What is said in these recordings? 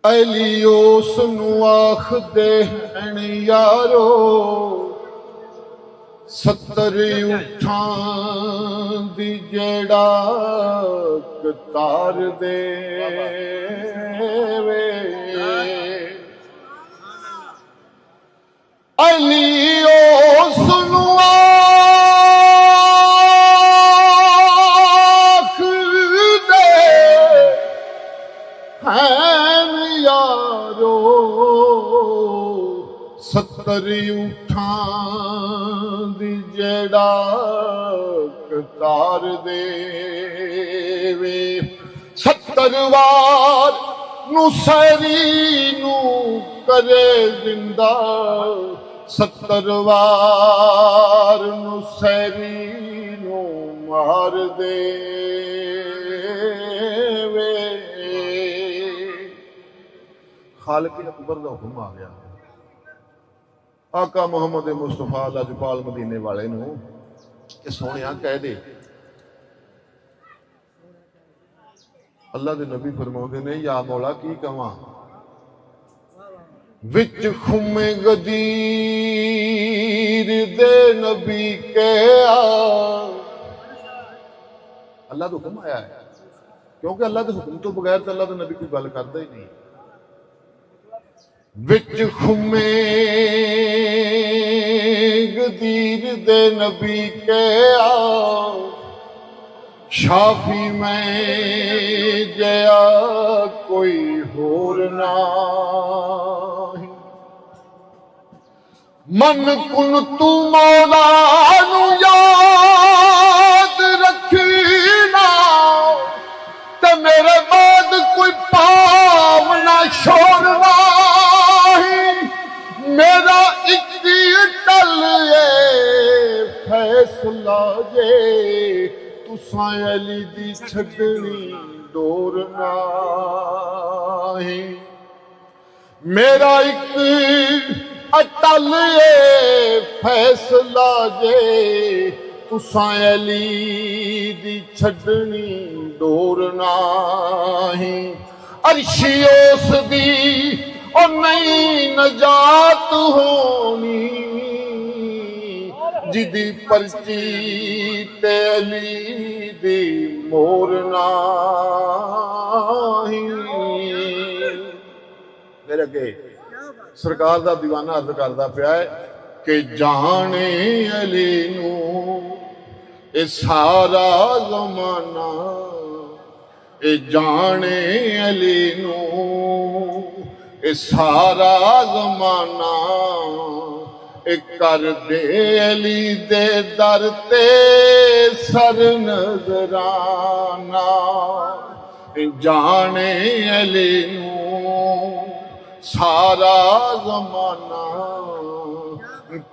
अली उस नूं आखदे हन यारो 70 ऊठां दी जेड़ा कतार दे वे अली उस नूं आखदे हन यारो 70 ऊठां दी जेड़ा कतार देवे 70 वार नुसैरी नू करे जिंदा 70 वार नुसैरी नू मार देवे खालिक अकबर दा हुक्म आ गया आका मुहम्मद मुस्तफा लजपाल मदीने वाले नू कि सोहणिया कह दे अल्लाह दे नबी फरमाउंदे ने या मौला की कवां विच खुमे गदीर दे नबी के अल्लाह दा हुक्म आया है क्योंकि अल्लाह दे हुक्म तो बगैर तो अल्लाह दे नबी कोई गल करदा ही नहीं विच खुमे गदीर दे नबी के शाफी में जया कोई होर नहीं मन कुन तू मौला नू याद रखना ते मेरे बाद कोई पावना छोड़ना मेरा एक टल फैसला जे तुसां अली दी छड़नी डोर नाही मेरा एक अटल फैसला जे तुसां अली दी छड़नी डोर नाही अर्शी उस दी और नहीं नजात होनी जिदी पर्ची ते अली दी मोर नाही मेरे अगे सरकार दा दीवाना अर्ज करदा पिया है कि जाने अली नू ए सारा ज़माना ए जाने अली नू ए सारा ज़माना ए कर दे अली दे दर ते सर नजराना जाने अली नू सारा ज़माना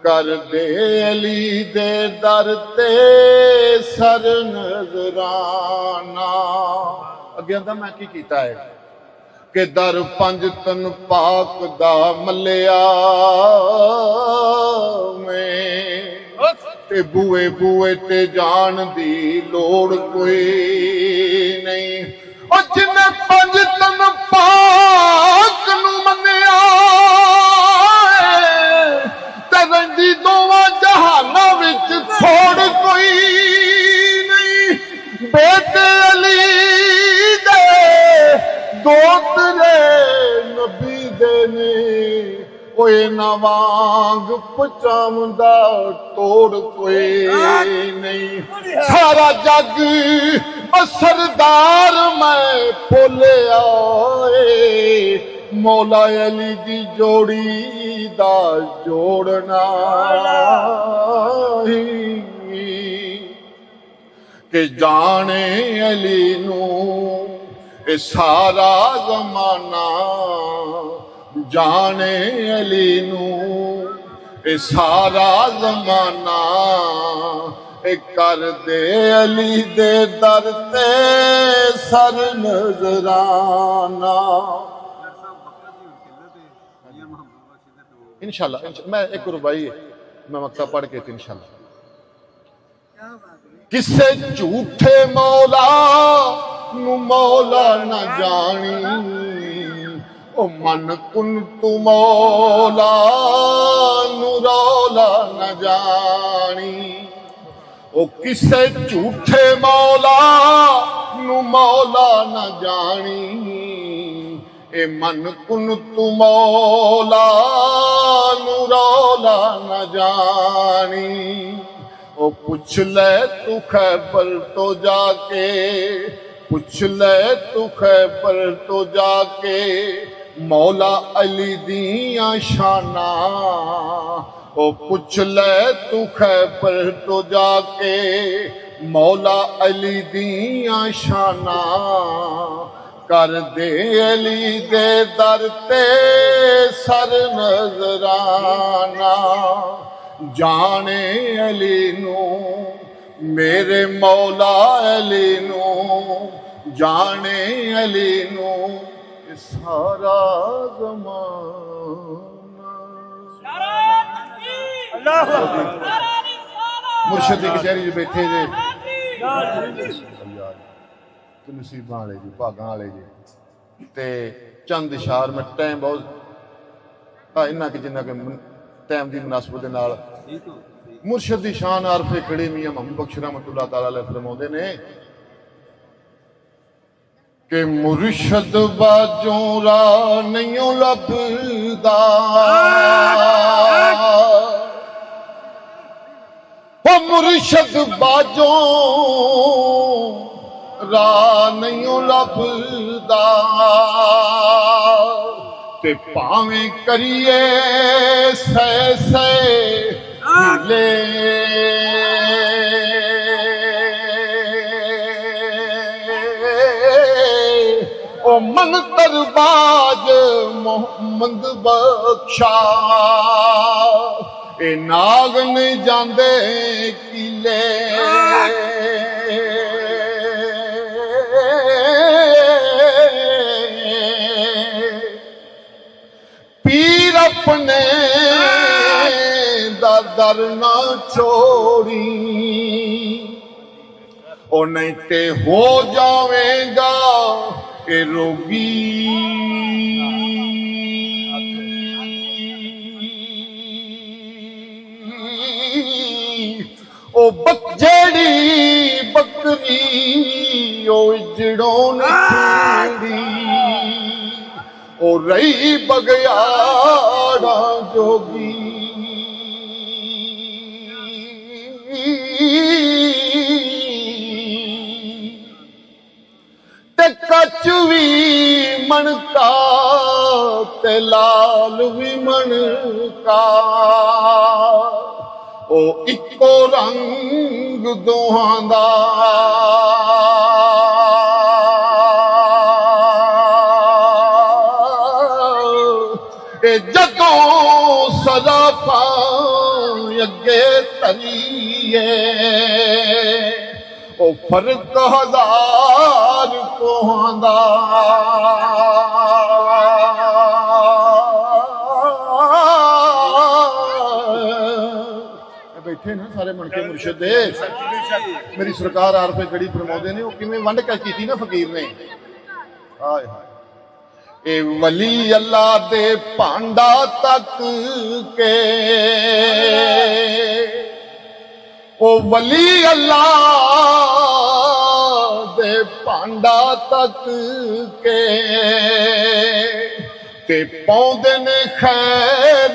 कर दे अली दे दर ते सर नजराना अगे आंदा मैं की कीता है कि दर 5 तन पाक दा मलिया में ते बुए बुए ते जान दी लोड़ कोई नहीं और जिन्हें 5 तन पाक नू मनिया ते रंदी दोवां जहाना विच छोड़ कोई नहीं बेटे अली दे दोतरे नबी दे ने कोई नवांग पचावंदा तोड़ कोई नहीं सारा जग सरदार मैं भुलिया मौला अली दी जोड़ी दा जोड़ना कि जाने अली नू ए सारा ज़माना जाने अली नू ए सारा ज़माना ए कर दे अली दे दर ते सर नजराना इंशाल्लाह मैं एक रुबाई मैं मक्ता पढ़ के इंशाल्लाह। किसे झूठे मौला नू मौला न जानी, ओ मन कुन तू मौला नू रौला न जानी। ओ किसे झूठे मौला नू मौला न जानी, ए मन कुन तू मौला नू रौला न जानी। ओ पुछ ले तू खैबर तो जाके, पुछ ले तू खैबर तो जाके, मौला अली दियां शाना। ओ पुछ ले तू खैबर तो जाके, मौला अली दियां शाना। कर दे अली दे दर ते सर नजराना, जाने अली नू मेरे मौला अली नू, जाने अली नू सारा ज़माना। मुर्शिद की कचहरी च बैठे जे नसीबां वाले जी, भागां वाले जी, ते चंद इशार में टाइम बहुत इन्ना कि जिन्ना कि टाइम की मुनासबत दे नाल मुर्शिद दी शान आरफे खड़े मियां मोहम्मद बख्श रहमतुल्लाह तआला अलैह फरमाउंदे ने कि मुर्शिद बाजों रा नहीं लभदा, ओ मुर्शिद बाजों रा नहीं लभदा, ते भावें करिए सै सै ले ओ मंतरबाज मोहम्मद बख्शा, ए नाग नहीं जांदे किले। पीर अपने दर ना छोड़ी, ओ नहीं ते हो जावेगा ए रोगी। ओ जेड़ी बकरी ओ इजड़ों ने छेड़ी, ओ रही बगयाड़ा जोगी। ते कच भी मनका ते लाल भी मनका, ओ इको रंग दोहां दा। जदों सराफा अगे तरीए, ओ फर्क हजार कोहांदा। बैठे ना सारे मनके मुर्शिद दे, मेरी सरकार आरफे गड़ी फरमाउंदे ने, ओ किवें वंड के कीती ना फकीर ने। हाय हाय ए वली अल्लाह दे भांडा तक के, ओ वली अल्लाह दे भांडा तक के, ते पौंदे ने खैर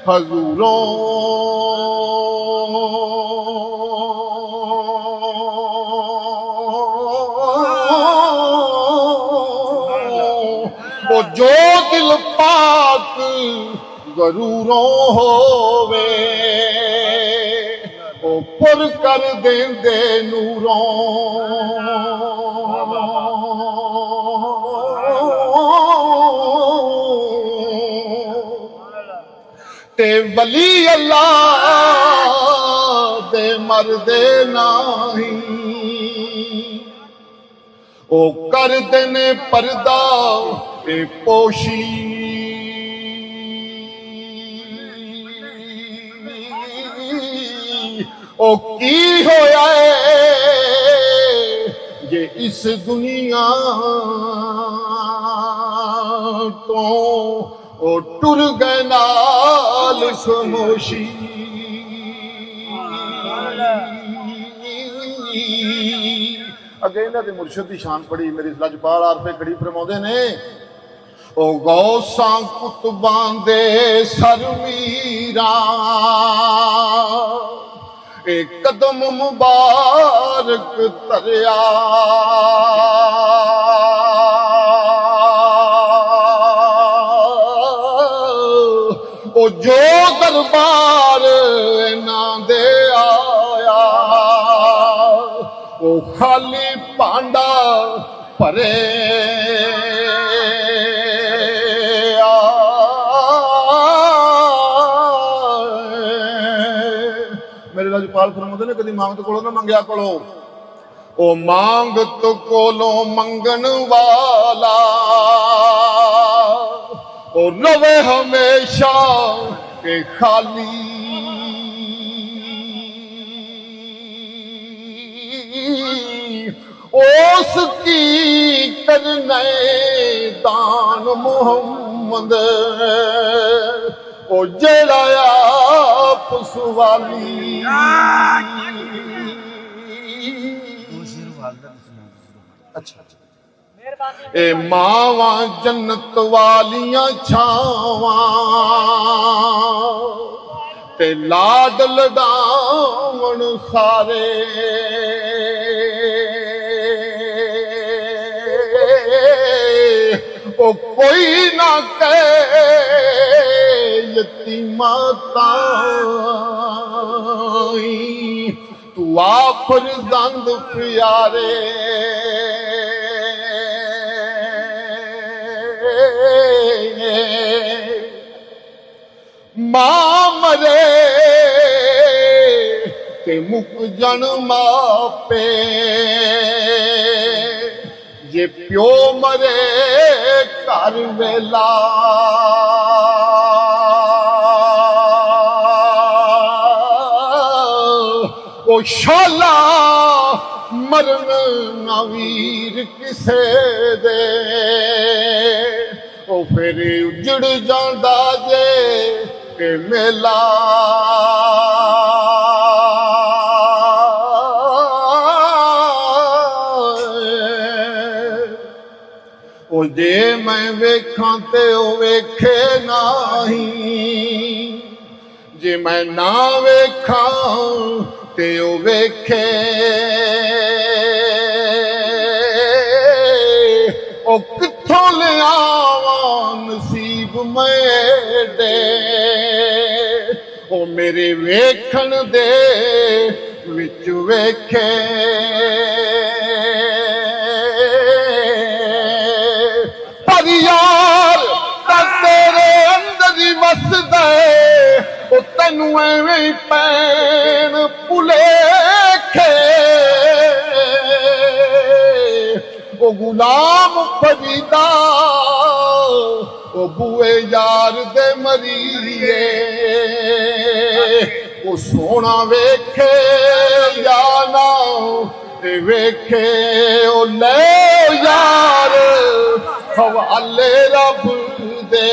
हजूरों। ओ जो दिल पाक गरूरों होवे, ओ पुर कर देंदे नूरों। ते वली अल्लाह दे मरदे नाही, ओ कर देने पर्दा ए पोशी। ओ की होया जे इस दुनिया तो ओ टुर गए नाल खामोशी अगे इन्हां दे मुर्शद दी शान पड़ी मेरी लजपाल आरफे कड़ी फरमाउंदे ने ओ गौसां कुतबां दे सरमीरा एक कदम मुबारक तरया ओ जो दरबार ना दे आया ओ खाली भांडा भरे मेरे राजपाल फरमाते ने कदी मांगत कोलों ना मंगया करो ओ मांगत कोलों मंगन वाला ओ रवे हमेशा के खाली उसकी करने दान मोहम्मद ओ जड़ा आप सवाली अच्छा ए मावा जन्नत वालियां छावां ते लाड लडावण सारे ओ कोई ना कहे यतीमा ताई तू आफर दंद प्यारे मां मरे ते मुक जन मापे जे प्यो मरे कर वेला ओ शाला मरन नवीर किसे दे ओ फिर उजड़ जांदा जे के मेला ओ जे मैं वेखां ते ओ वेखे नहीं जे मैं ना वेखां ते ओ वेखे ओ किथों लियावां नसीब मेरे ओ मेरे वेखण दे विच वेखे पर यार तेरे अंदर ही वसदा ओ तैनू एवें पैण भुलेखे ओ गुलाम फरीदा ओ बुए यार दे मरीए ओ सोना वेखे या ना वेखे ओ ले यार हवाले रब दे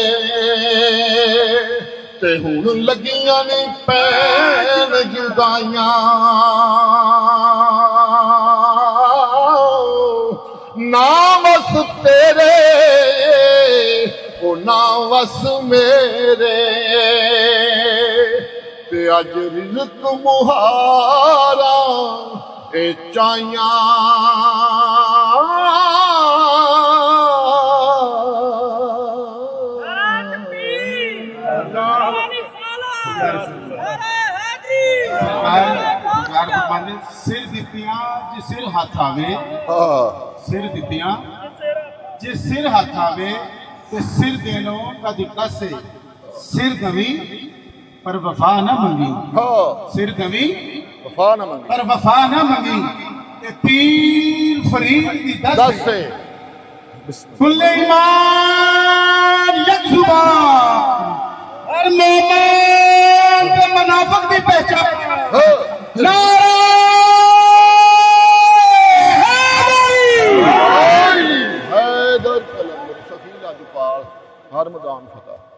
ते हुण लगियां ने पैन जुदाइयां ना वस तेरे ओ ना वस मेरे ते अज रिज़्क़ मुहारा ए चाइयां सिर दित्तियां जे सिर हाथ आवे सिर दित्तियां जे सिर हाथ आवे ते सिर देनो कदी कसे सिर दवी पर वफा न मंगी सिर दवी वफा न मंगी पर वफा न मंगी ते पीर फरीद दी दस से कुल्ले ईमान यक जुबान और मोमिन के मुनाफिक दी पहचान ਕਲੰਦਰ ਸਖੀ ਲਜਪਾਲ ਹਰ ਮੈਦਾਨ ਫਤਿਹ।